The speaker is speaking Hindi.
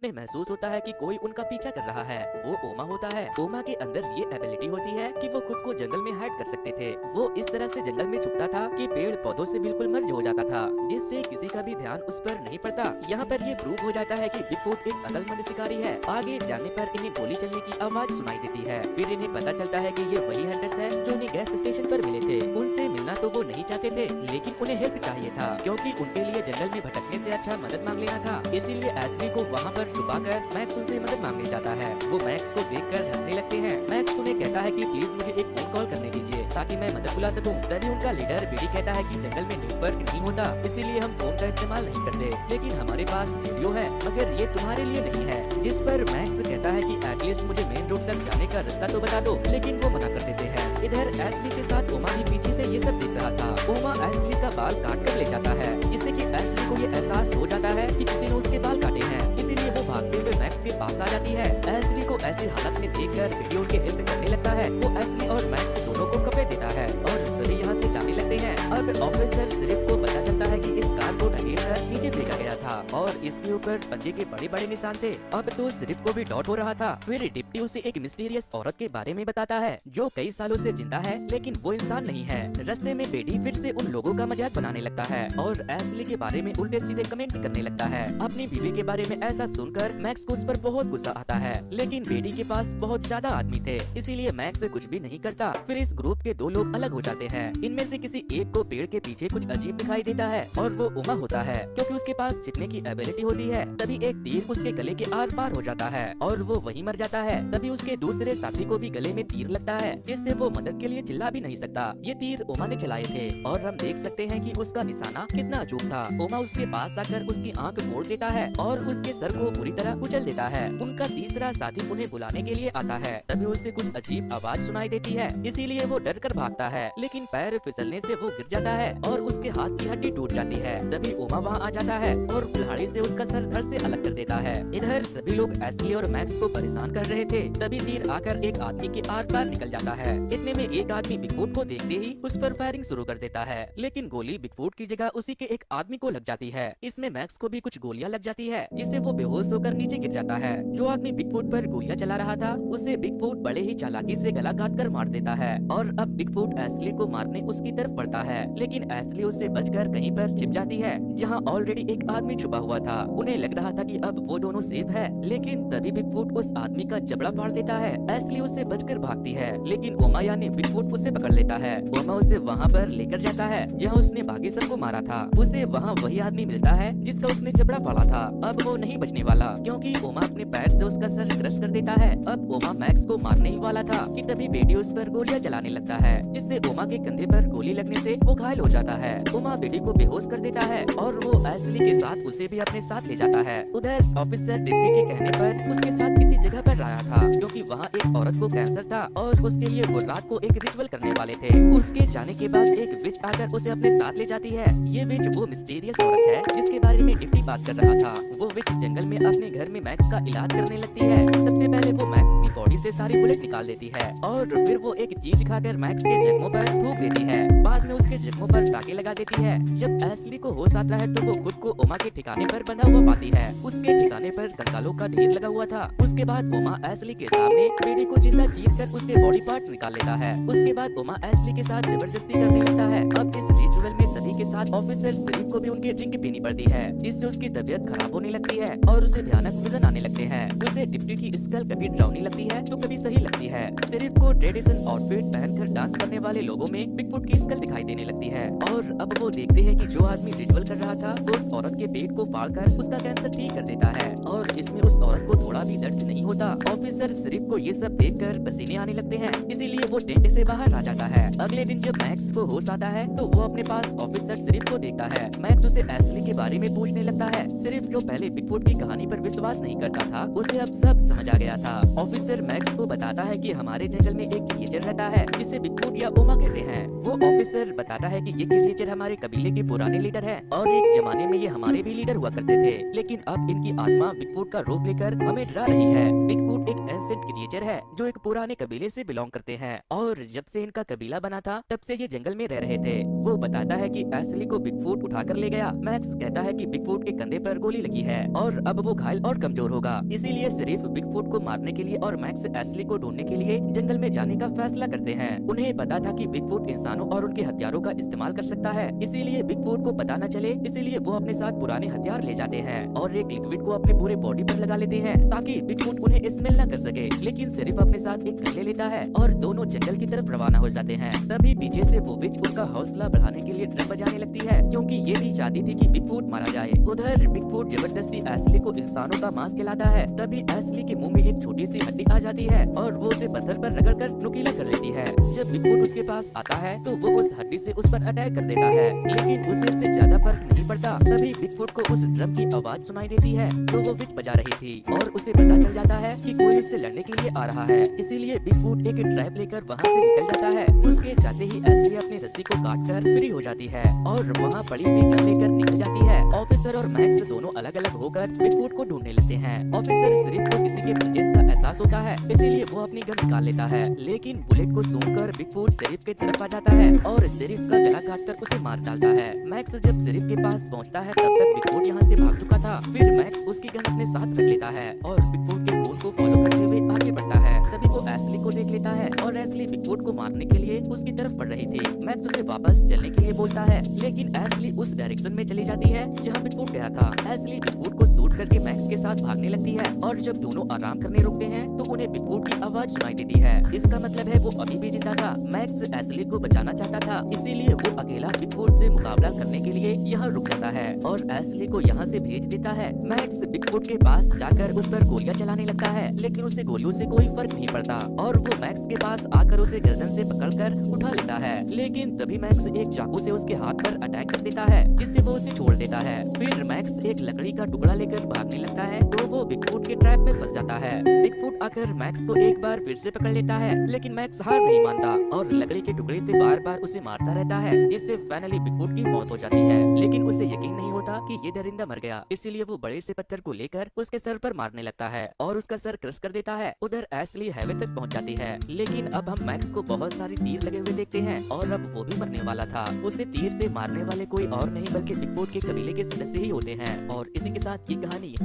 उन्हें महसूस होता है कि कोई उनका पीछा कर रहा है। वो ओमा होता है। ओमा के अंदर ये एबिलिटी होती है कि वो खुद को जंगल में हाइड कर सकते थे। वो इस तरह से जंगल में छुपता था कि पेड़ पौधों से बिल्कुल मर्ज हो जाता था, जिससे किसी का भी ध्यान उस पर नहीं पड़ता। यहाँ पर ये प्रूव हो जाता है कि बिगफुट एक अक्लमंद शिकारी है। आगे जाने पर इन्हें गोली चलने की आवाज सुनाई देती है। फिर इन्हें पता चलता है कि ये वही हंटर्स हैं जो इन्हें गैस स्टेशन पर मिले थे। उनसे मिलना तो वो नहीं चाहते थे, लेकिन उन्हें हेल्प चाहिए था, क्योंकि उनके लिए जंगल में भटकने से अच्छा मदद मांग लेना था। इसीलिए एशली को वहाँ पर छुपाकर मैक्स उनसे मदद मांगने जाता है। वो मैक्स को देखकर हंसने लगते हैं। मैक्स उन्हें कहता है कि प्लीज मुझे एक फोन कॉल करने दीजिए ताकि मैं मदद बुला सकूं। तभी उनका लीडर बीडी कहता है कि जंगल में नेटवर्क नहीं होता, इसीलिए हम फोन का इस्तेमाल नहीं करते, लेकिन हमारे पास रेडियो है, मगर ये तुम्हारे लिए नहीं है। जिस पर मैक्स कहता है कि एटलीस्ट मुझे मेन रोड तक जाने का रास्ता तो बता दो, लेकिन वो मना कर देते हैं। इधर एशली के साथ ओमा भी पीछे से ये सब देख रहा था। ओमा एशली का बाल काट कर ले जाता है, जिससे कि एशली को ये एहसास हो जाता है कि किसी ने उसके बाल काटे हैं। इसीलिए वो भागते हुए मैक्स के पास आ जाती है। एशली को ऐसी हालत में देखकर बीडी उनकी हेल्प करने लगता है। वो एशली और मैक्स दोनों को कपड़े देता है और सभी यहाँ से जाने लगते हैं। अब ऑफिसर सिर्फ को पता चलता है कि इस कार को ढकेलकर नीचे फेंका गया था और इसके ऊपर पंजे के बड़े बड़े निशान थे। अब तो सिर्फ को भी डाउट हो रहा था। फिर डिप्टी उसे एक मिस्टीरियस औरत के बारे में बताता है जो कई सालों से जिंदा है, लेकिन वो इंसान नहीं है। रास्ते में बेडी फिर से उन लोगों का मजाक बनाने लगता है और एशली के बारे में उल्टे सीधे कमेंट करने लगता है। अपनी बीवी के बारे में ऐसा सुनकर मैक्स को उस पर बहुत गुस्सा आता है, लेकिन बेडी के पास बहुत ज्यादा आदमी थे, इसीलिए मैक्स कुछ भी नहीं करता। फिर इस ग्रुप के दो लोग अलग हो जाते हैं। इनमें से किसी एक को पेड़ के पीछे कुछ अजीब दिखाई देता है और वो ओमा होता है, क्योंकि उसके पास छिपने की एबिलिटी होती है। तभी एक तीर उसके गले के आर पार हो जाता है और वो वहीं मर जाता है। तभी उसके दूसरे साथी को भी गले में तीर लगता है, जिससे वो मदद के लिए चिल्ला भी नहीं सकता। ये तीर ओमा ने चलाए थे और हम देख सकते हैं कि उसका निशाना कितना अचूक था। ओमा उसके पास आकर उसकी आंख फोड़ देता है और उसके सर को बुरी तरह कुचल देता है। उनका तीसरा साथी उन्हें बुलाने के लिए आता है। तभी उसे कुछ अजीब आवाज सुनाई देती है, इसीलिए वो डर कर भागता है, लेकिन पैर फिसलने से वो गिर जाता है और उसके हाथ की हड्डी टूट जाती है। तभी ओमा वहाँ आ जाता है और कुल्हाड़ी से उसका सर धड़ से अलग कर देता है। इधर सभी लोग एशली और मैक्स को परेशान कर रहे थे। तभी तीर आकर एक आदमी के आर पार निकल जाता है। इतने में एक आदमी बिगफुट को देखते ही उस पर फायरिंग शुरू कर देता है, लेकिन गोली बिगफुट की जगह उसी के एक आदमी को लग जाती है। इसमें मैक्स को भी कुछ गोलियां लग जाती है, जिससे वो बेहोश होकर नीचे गिर जाता है। जो आदमी बिगफुट पर गोलियां चला रहा था उसे बिगफुट बड़े ही चालाकी से गला काट कर मार देता है और अब बिगफुट एशली को मारने उसकी तरफ बढ़ता है, लेकिन एशली उससे बचकर कहीं पर छिप जाती है जहां ऑलरेडी एक आदमी छुपा हुआ था। उन्हें लग रहा था कि अब वो दोनों सेफ है, लेकिन तभी बिगफुट उस आदमी का जबड़ा फाड़ देता है। एशली उससे बचकर भागती है, लेकिन ओमा यानी बिगफुट उसे पकड़ लेता है। ओमा उसे वहाँ पर लेकर जाता है जहाँ उसने बाकी सबको मारा था। उसे वहाँ वही आदमी मिलता है जिसका उसने जबड़ा फाड़ा था। अब वो नहीं बचने वाला, क्योंकि ओमा अपने पैर से उसका सर क्रश कर देता है। अब ओमा मैक्स को मारने ही वाला था कि तभी बेडी उस पर गोलियां चलाने लगता है, जिससे ओमा के कंधे पर गोली लगने से वो घायल हो जाता है। ओमा बेडी को बेहोश कर देता है और वो एशली के साथ उसे भी अपने साथ ले जाता है। उधर ऑफिसर डिप्टी के कहने पर उसके साथ किसी जगह पर आया था, क्योंकि वहाँ एक औरत को कैंसर था और उसके लिए वो रात को एक रिचुअल करने वाले थे। उसके जाने के बाद एक विच आकर उसे अपने साथ ले जाती है। ये विच वो मिस्टीरियस औरत है जिसके बारे में डिप्टी बात कर रहा था। वो विच जंगल में अपने घर में मैक्स का इलाज करने लगती है। सबसे पहले वो मैक्स की बॉडी से सारी बुलेट निकाल देती है और फिर वो एक चीज खाकर मैक्स के जख्मों पर थूक देती है। बाद में उसके जख्मों पर टाके लगा देती है। जब एशली को होश आता है तो वो खुद को ओमा के ठिकाने पर बंधा हुआ पाती है। उसके ठिकाने पर कंकालों का ढेर लगा हुआ था। उसके बाद ओमा एशली के सामने बेडी को जिंदा चीर कर उसके बॉडी पार्ट निकाल लेता है। उसके बाद ओमा एशली के साथ जबरदस्ती करने लगता है। अब इस रिचुअल में सभी के साथ ऑफिसर सिरिफ को भी उनकी ड्रिंक पीनी पड़ती है, जिससे उसकी तबीयत खराब होने लगती है और उसे भयानक विजन आने लगते हैं। उसे डिप्टी की स्कल कभी डरावनी लगती है तो कभी सही लगती है। सिरिफ को ट्रेडिशनल आउटफिट पहनकर डांस करने वाले लोगों में बिगफुट की स्कल दिखाई देने लगती है। और अब वो देखते हैं कि जो आदमी रिचुअल कर रहा था वो उस औरत के पेट को फाड़कर उसका कैंसर ठीक कर देता है और इसमें उस औरत को थोड़ा भी दर्द नहीं होता। ऑफिसर सिरिफ को ये सब देखकर पसीने आने लगते हैं, इसीलिए वो टेंट से बाहर आ जाता है। अगले दिन जब मैक्स को होश आता है तो वो अपने पास ऑफिसर सिरिफ को देखता है। मैक्स उसे एशली के बारे में पूछने लगता है। सिरिफ जो पहले बिगफुट की कहानी पर विश्वास नहीं करता था उसे अब सब समझ आ गया था। ऑफिसर मैक्स को बताता है कि हमारे जंगल में एक क्रिएचर रहता है जिसे बिगफुट या ओमा कहते हैं। वो ऑफिसर बताता है कि ये क्रिएचर हमारे कबीले के पुराने लीडर है और एक जमाने में ये हमारे भी लीडर हुआ करते थे, लेकिन अब इनकी आत्मा बिगफुट का रूप लेकर हमें हमें डरा रही है। बिगफूट एक एंसेंट क्रिएचर है जो एक पुराने कबीले से बिलोंग करते हैं और जब से इनका कबीला बना था तब से ये जंगल में रह रहे थे। वो बताता है कि एशली को बिगफूट उठा कर ले गया। मैक्स कहता है कि बिगफूट के कंधे पर गोली लगी है और अब वो घायल और कमजोर होगा, इसीलिए सिर्फ बिगफूट को मारने के लिए और मैक्स एशली को ढूंढने के लिए जंगल में जाने का फैसला करते हैं। उन्हें पता था कि बिगफूट इंसानों और उनके हथियारों का इस्तेमाल कर सकता है, इसीलिए बिगफूट को पता न चले, इसीलिए वो अपने साथ पुराने हथियार ले जाते हैं और एक लिक्विड को अपने पूरे बॉडी पर लगा लेते हैं ताकि बिगफूट उन्हें स्मेल न कर सके। लेकिन सिर्फ अपने साथ एक गन ले लेता है और दोनों जंगल की तरफ रवाना हो जाते हैं। तभी पीछे से वो विच उनका हौसला बढ़ाने के लिए ड्रम बजाने लगती है क्योंकि ये भी चाहती थी कि बिगफूट मारा जाए। उधर बिगफूट जबरदस्ती एशली को इंसानों का मांस खिलाता है। तभी एशली के मुंह में एक छोटी सी हड्डी आ जाती है और वो उसे पत्थर पर रगड़ कर नुकीला कर लेती है। जब बिगफूट उसके पास आता है तो वो उस हड्डी से उस पर अटैक कर देता है, लेकिन उसे इससे ज्यादा फर्क नहीं पड़ता। तभी बिगफूट को उस ड्रम की आवाज सुनाई देती है जो वो विच बजा रही थी और उसे पता चल जाता है कि कोई इससे लड़ने के लिए आ रहा है, इसीलिए बिगफूट एक ट्रैप लेकर वहाँ से निकल जाता है। उसके जाते ही एशली अपनी रस्सी को काटकर फ्री हो जाती है और वहाँ पड़ी हुई गन लेकर निकल जाती है। ऑफिसर और मैक्स दोनों अलग अलग होकर बिगफूट को ढूंढने लगते हैं। ऑफिसर सिर्फ को किसी के प्रेजेंस का एहसास होता है, इसीलिए वो अपनी गन निकाल लेता है, लेकिन बुलेट को सूंघकर बिगफूट शेरिफ की तरफ आ जाता है और शेरिफ का गला काटकर उसे मार डालता है। मैक्स जब शेरिफ के पास पहुंचता है तब तक बिगफूट यहाँ से भाग चुका था। फिर मैक्स उसकी गन अपने साथ रख लेता है और बिगफूट के खून को फॉलो करते हुए आगे बढ़ता है। तभी वो एशली को देख लेता है और एशली बिगफूट को मारने के लिए उसकी तरफ बढ़ रही थी। मैक्स उसे वापस चलने के लिए बोलता है, लेकिन एशली उस डायरेक्शन में चली जाती है जहाँ बिगफूट गया था। एशली बिगफूट को शूट करके मैक्स के साथ भागने लगती है और जब दोनों आराम करने रुकते हैं तो उन्हें बिगफूट की आवाज सुनाई देती है। इसका मतलब है वो अभी भी जिंदा था। मैक्स एशली को बचाना चाहता था, इसीलिए वो अकेला बिगफूट से मुकाबला करने के लिए यहाँ रुक जाता है और एशली को यहाँ से भेज देता है। मैक्स बिगफूट के पास जाकर उस पर गोलियां चलाने लगता है, लेकिन उसे गोलियों से कोई फर्क नहीं पड़ता और वो मैक्स के पास आकर उसे गर्दन से पकड़कर उठा लेता है। लेकिन तभी मैक्स एक चाकू से उसके हाथ पर अटैक कर देता है जिससे वो उसे छोड़ देता है। फिर मैक्स एक लकड़ी का टुकड़ा लेकर भागने लगता है तो वो बिगफूट के ट्रैप में फंस जाता है। बिगफूट आकर मैक्स को एक बार फिर से पकड़ लेता है, लेकिन मैक्स हार नहीं मानता और लकड़ी के टुकड़े से बार बार उसे मारता रहता है, जिससे फाइनली बिगफूट की मौत हो जाती है। लेकिन उसे यकीन नहीं होता कि ये दरिंदा मर गया, इसीलिए वो बड़े से पत्थर को लेकर उसके सर पर मारने लगता है और उसका सर क्रश कर देता है। उधर एशली हेवन तक पहुंच जाती है, लेकिन अब हम मैक्स को बहुत सारे तीर लगे हुए देखते हैं और अब वो भी मरने वाला था। उसे तीर से मारने वाले कोई और नहीं बल्कि बिगफूट के कबीले के सदस्य ही होते हैं। और इसी के साथ ये कहानी